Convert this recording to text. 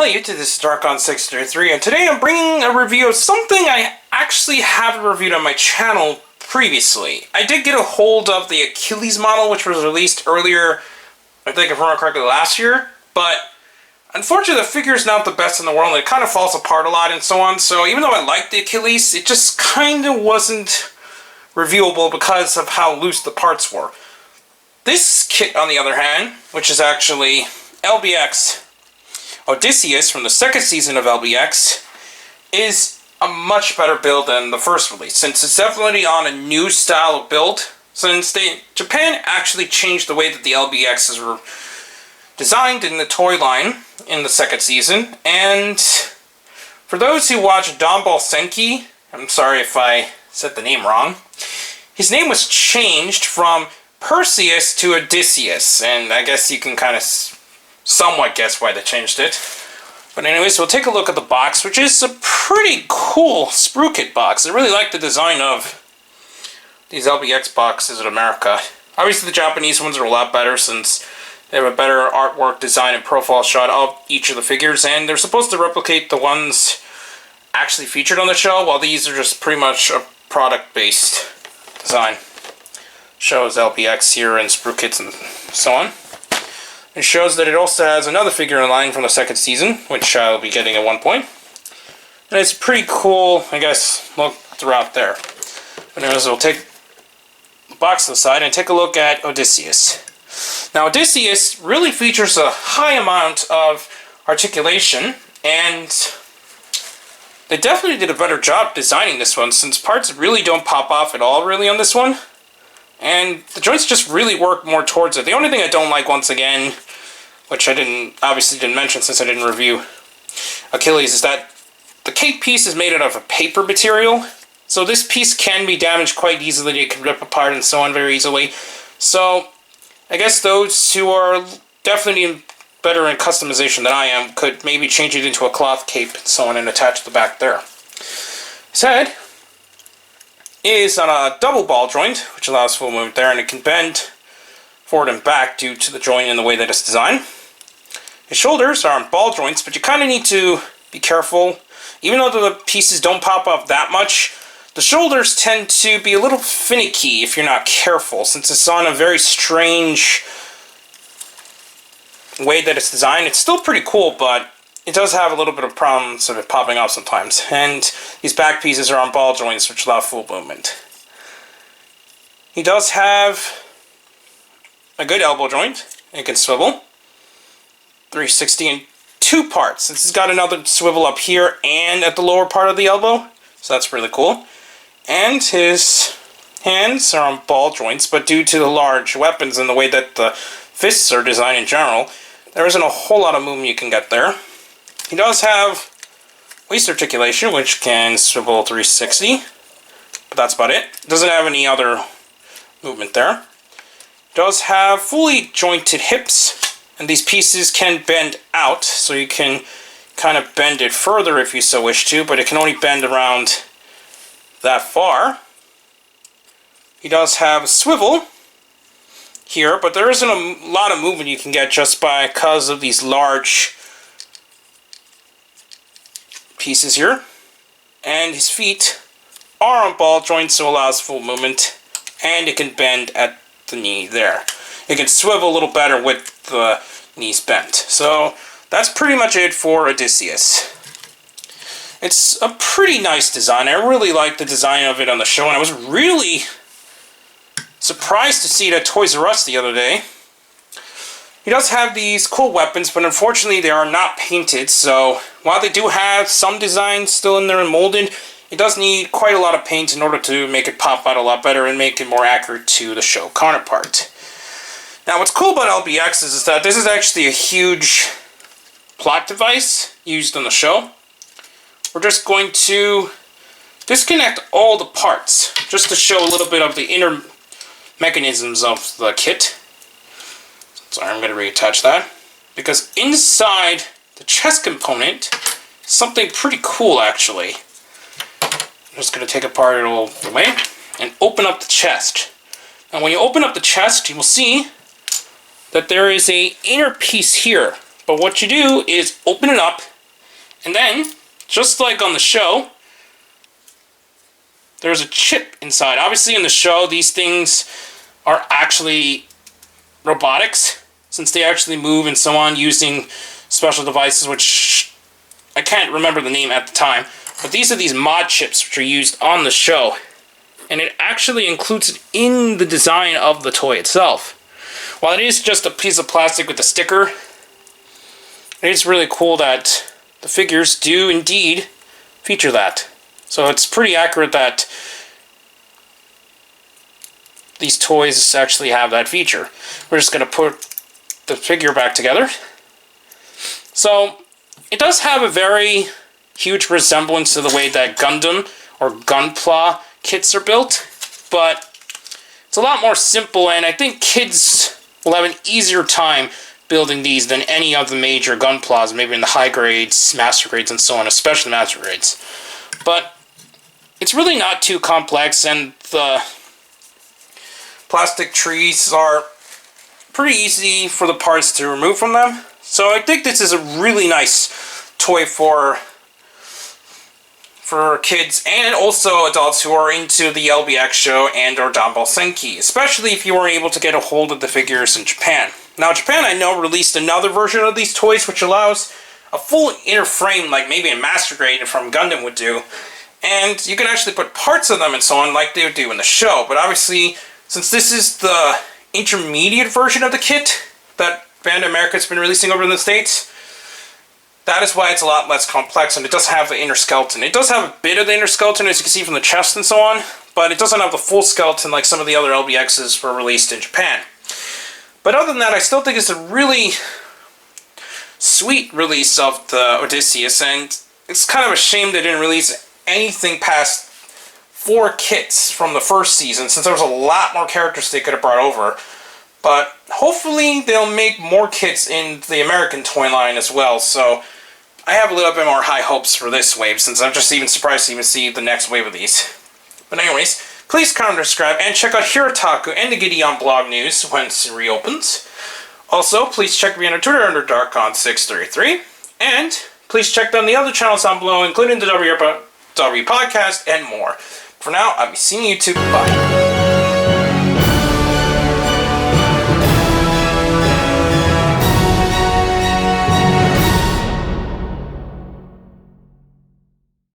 Hello YouTube, this is Darkon633, and today I'm bringing a review of something I actually haven't reviewed on my channel previously. I did get a hold of the Achilles model, which was released earlier, I think if I remember correctly, last year, but unfortunately the figure is not the best in the world, and it kind of falls apart a lot and so on, so even though I liked the Achilles, it just kind of wasn't reviewable because of how loose the parts were. This kit, on the other hand, which is actually LBX Odysseus from the second season of LBX, is a much better build than the first release, since it's definitely on a new style of build, since Japan actually changed the way that the LBXs were designed in the toy line in the second season. And for those who watch Danball Senki, I'm sorry if I said the name wrong, his name was changed from Perseus to Odysseus, and I guess you can kind of somewhat guess why they changed it. But anyways, we'll take a look at the box, which is a pretty cool SpruKit box. I really like the design of these LBX boxes in America. Obviously the Japanese ones are a lot better since they have a better artwork design and profile shot of each of the figures, and they're supposed to replicate the ones actually featured on the show, while these are just pretty much a product-based design. Shows LBX here and SpruKits and so on. It shows that it also has another figure in line from the second season, which I'll be getting at one point. And it's pretty cool, I guess, look throughout there. But anyways, we'll take the box to the side and take a look at Odysseus. Now, Odysseus really features a high amount of articulation, and they definitely did a better job designing this one, since parts really don't pop off at all, really, on this one. And the joints just really work more towards it. The only thing I don't like, once again, which I obviously didn't mention since I didn't review Achilles, is that the cape piece is made out of a paper material. So this piece can be damaged quite easily. It can rip apart and so on very easily. So I guess those who are definitely better in customization than I am could maybe change it into a cloth cape and so on and attach the back there. His head is on a double ball joint, which allows full movement there, and it can bend forward and back due to the joint and the way that it's designed. His shoulders are on ball joints, but you kind of need to be careful. Even though the pieces don't pop off that much, the shoulders tend to be a little finicky if you're not careful, since it's on a very strange way that it's designed. It's still pretty cool, but it does have a little bit of problems of it popping off sometimes. And these back pieces are on ball joints, which allow full movement. He does have a good elbow joint. It can swivel 360 in two parts, since it's got another swivel up here and at the lower part of the elbow. So that's really cool. And his hands are on ball joints, but due to the large weapons and the way that the fists are designed in general, there isn't a whole lot of movement you can get there. He does have waist articulation, which can swivel 360, but that's about it. Doesn't have any other movement there. Does have fully jointed hips, and these pieces can bend out, so you can kind of bend it further if you so wish to, but it can only bend around that far. He does have a swivel here, but there isn't a lot of movement you can get just because of these large pieces here. And his feet are on ball joints, so allows full movement, and it can bend at the knee there. It can swivel a little better with the knees bent. So that's pretty much it for Odysseus. It's a pretty nice design. I really like the design of it on the show, and I was really surprised to see it at Toysrus the other day. He does have these cool weapons, but unfortunately they are not painted, so while they do have some designs still in there and molded, it does need quite a lot of paint in order to make it pop out a lot better and make it more accurate to the show counterpart. Now what's cool about LBX is that this is actually a huge plot device used on the show. We're just going to disconnect all the parts just to show a little bit of the inner mechanisms of the kit. Sorry, I'm going to reattach that, because inside the chest component is something pretty cool, actually. I'm just going to take apart it all the way and open up the chest. And when you open up the chest, you will see that there is an inner piece here But what you do is open it up, and then, just like on the show, there's a chip inside. Obviously in the show, these things are actually robotics, since they actually move and so on using special devices, which I can't remember the name at the time. But these are these mod chips which are used on the show. And it actually includes it in the design of the toy itself. While it is just a piece of plastic with a sticker, it is really cool that the figures do indeed feature that. So it's pretty accurate that these toys actually have that feature. We're just going to put the figure back together. So it does have a very huge resemblance to the way that Gundam or Gunpla kits are built, but it's a lot more simple, and I think kids will have an easier time building these than any of the major Gunplas, maybe in the high grades, master grades, and so on, especially master grades. But it's really not too complex, and the plastic trees are pretty easy for the parts to remove from them. So I think this is a really nice toy for kids and also adults who are into the LBX show and or Danball Senki, especially if you weren't able to get a hold of the figures in Japan. Now Japan, I know, released another version of these toys which allows a full inner frame like maybe a master grade from Gundam would do, and you can actually put parts of them and so on like they would do in the show. But obviously, since this is the intermediate version of the kit that Bandai of America has been releasing over in the States, that is why it's a lot less complex, and it does have the inner skeleton. It does have a bit of the inner skeleton, as you can see from the chest and so on, but it doesn't have the full skeleton like some of the other LBXs were released in Japan. But other than that, I still think it's a really sweet release of the Odysseus, and it's kind of a shame they didn't release anything past 4 kits from the first season, since there was a lot more characters they could have brought over. But hopefully they'll make more kits in the American toy line as well, so I have a little bit more high hopes for this wave, since I'm just even surprised to even see the next wave of these. But anyways, please comment, subscribe, and check out Hirotaku and the Gideon blog news once it reopens. Also, please check me on Twitter under Darkon633, and please check down the other channels down below, including the W Podcast and more. For now, I'll be seeing you too. Bye.